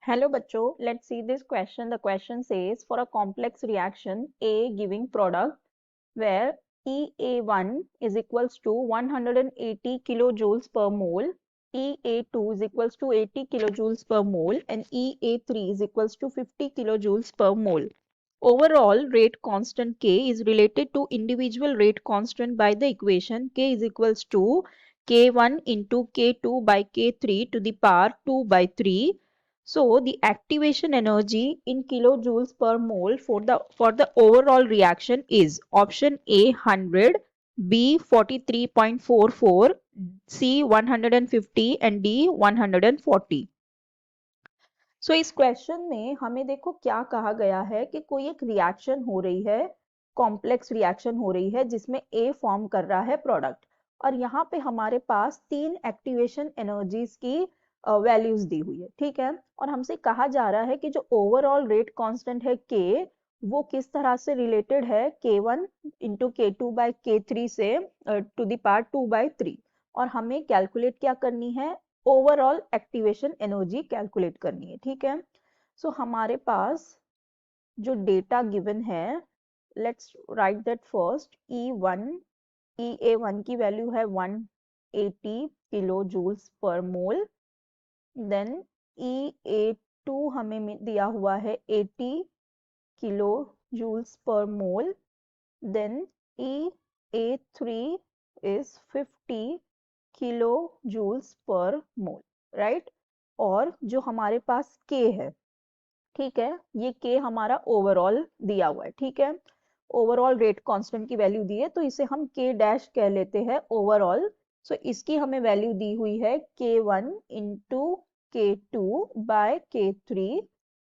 Hello bachcho, let's see this question. The question says for a complex reaction A giving product where EA1 is equals to 180 kilojoules per mole, EA2 is equals to 80 kilojoules per mole and EA3 is equals to 50 kilojoules per mole. Overall rate constant K is related to individual rate constant by the equation K is equals to K1 into K2 by K3 to the power 2 by 3. So the activation energy in kilojoules per mole for the overall reaction is option A 100, B 43.44, C 150 and D 140. सो इस question में हमें देखो क्या कहा गया है कि कोई एक रिएक्शन हो रही है, कॉम्प्लेक्स रिएक्शन हो रही है जिसमें ए फॉर्म कर रहा है प्रोडक्ट और यहाँ पे हमारे पास तीन एक्टिवेशन एनर्जीज की वैल्यूज दी हुई है, ठीक है। और हमसे कहा जा रहा है कि जो ओवरऑल रेट कांस्टेंट है के, वो किस तरह से रिलेटेड है K1 into K2 by K3 से टू द पावर 2 बाई 3 और हमें कैलकुलेट क्या करनी है, ओवरऑल एक्टिवेशन एनर्जी कैलकुलेट करनी है, ठीक है। सो हमारे पास जो डेटा गिवन है, let's write that first. EA1 की वैल्यू है 180 kilo joules per mole. Then EA2 हमें दिया हुआ है 80 kilo joules per mole. Then EA3 is 50 kilo joules per mole, right. और जो हमारे पास K है, ठीक है, ये K हमारा ओवरऑल दिया हुआ है, ठीक है। ओवरऑल रेट कांस्टेंट की वैल्यू दी है तो इसे हम K डैश कह लेते हैं ओवरऑल। सो इसकी हमें वैल्यू दी हुई है K1 into K2 by K3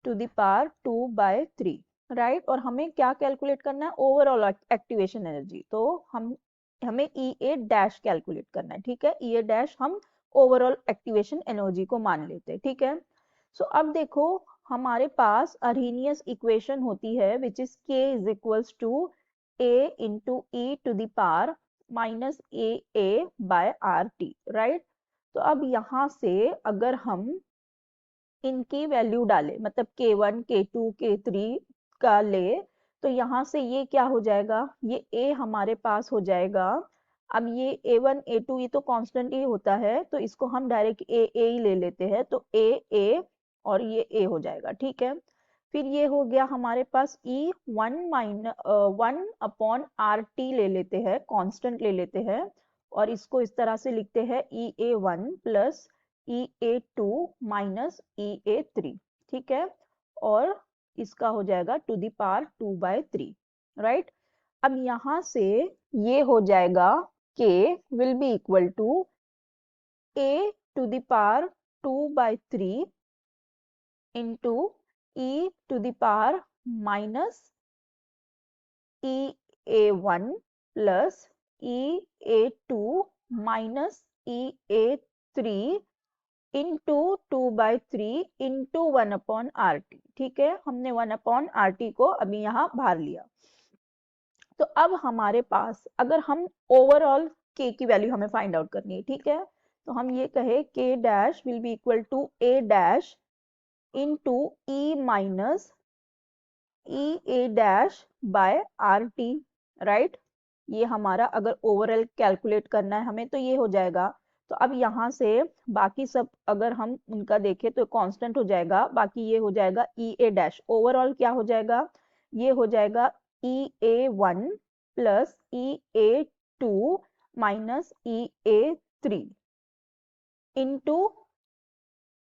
to the power 2 by 3, right. और हमें क्या कैलकुलेट करना है, ओवरऑल एक्टिवेशन एनर्जी। तो हमें EA डैश कैलकुलेट करना है, ठीक है। EA डैश हम ओवरऑल एक्टिवेशन एनर्जी को मान लेते हैं, ठीक है। सो अब देखो हमारे पास अर्हीनियस इक्वेशन होती है which is K is equals to A into E to the power minus AA by RT, right. तो अब यहाँ से अगर हम इनकी वैल्यू डालें, मतलब K1 K2 K3 का ले, तो यहाँ से ये क्या हो जाएगा, ये A हमारे पास हो जाएगा। अब ये A1 A2 ये तो कांस्टेंट ही होता है तो इसको हम डायरेक्ट A ही ले लेते हैं, तो A और ये A हो जाएगा, ठीक है। फिर ये हो गया हमारे पास वन अपॉन RT ले लेते हैं, कांस्टेंट ले लेते हैं और इसको इस तरह से लिखते हैं EA1 plus EA2 minus EA3, ठीक है। और इसका हो जाएगा to the power 2 by 3, right. अब यहाँ से ये हो जाएगा K will be equal to A to the power 2 by 3 into E to the power minus EA1 plus EA2 minus EA3 into 2 by 3 into 1 upon RT, ठीक है। हमने 1 upon RT को अभी यहाँ बाहर लिया। तो अब हमारे पास अगर हम ओवरऑल K की वैल्यू हमें फाइंड आउट करनी है, ठीक है। तो हम ये कहे K dash will be equal to A dash into E minus EA dash by RT, right. ये हमारा अगर ओवरऑल कैलकुलेट करना है हमें तो ये हो जाएगा। तो अब यहाँ से बाकी सब अगर हम उनका देखें तो कांस्टेंट हो जाएगा, बाकी ये हो जाएगा EA डैश। ओवरऑल क्या हो जाएगा, ये हो जाएगा EA1 plus EA2 minus EA3 into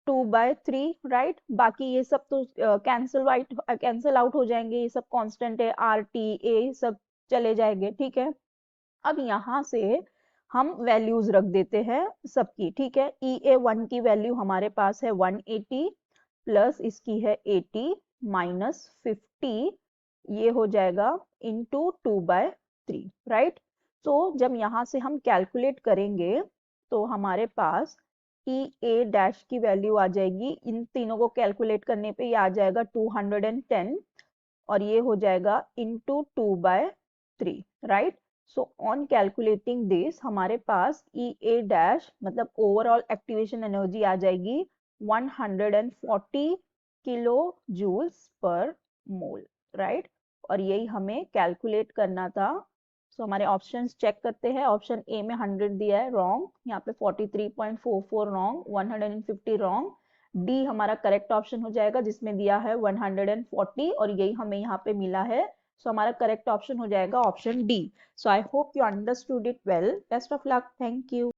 2 by 3, right. बाकी ये सब तो कैंसल आउट हो जाएंगे, ये सब कांस्टेंट है, RT A सब चले जाएंगे, ठीक है। अब यहाँ से हम वैल्यूज रख देते हैं सबकी, ठीक है। EA1 की वैल्यू हमारे पास है 180 प्लस इसकी है 80 माइनस 50, ये हो जाएगा इंटू 2 बाय 3, राइट। तो जब यहाँ से हम कैलकुलेट करेंगे तो हमारे पास EA डैश की वैल्यू आ जाएगी, इन तीनों को कैलकुलेट करने पे ये आ जाएगा 210 और ये हो जाएगा into 2 by 3, right. So on calculating this हमारे पास EA डैश मतलब ओवरऑल एक्टिवेशन एनर्जी आ जाएगी 140 kilo joules per mole, right. और यही हमें कैलकुलेट करना था। सो हमारे ऑप्शंस चेक करते हैं। ऑप्शन ए में 100 दिया है, रॉन्ग। यहाँ पे 43.44 रॉन्ग, 150 रॉन्ग। डी हमारा करेक्ट ऑप्शन हो जाएगा जिसमें दिया है 140 और यही हमें यहाँ पे मिला है। सो हमारा करेक्ट ऑप्शन हो जाएगा option D. So I hope you understood it well. Best of luck. Thank you.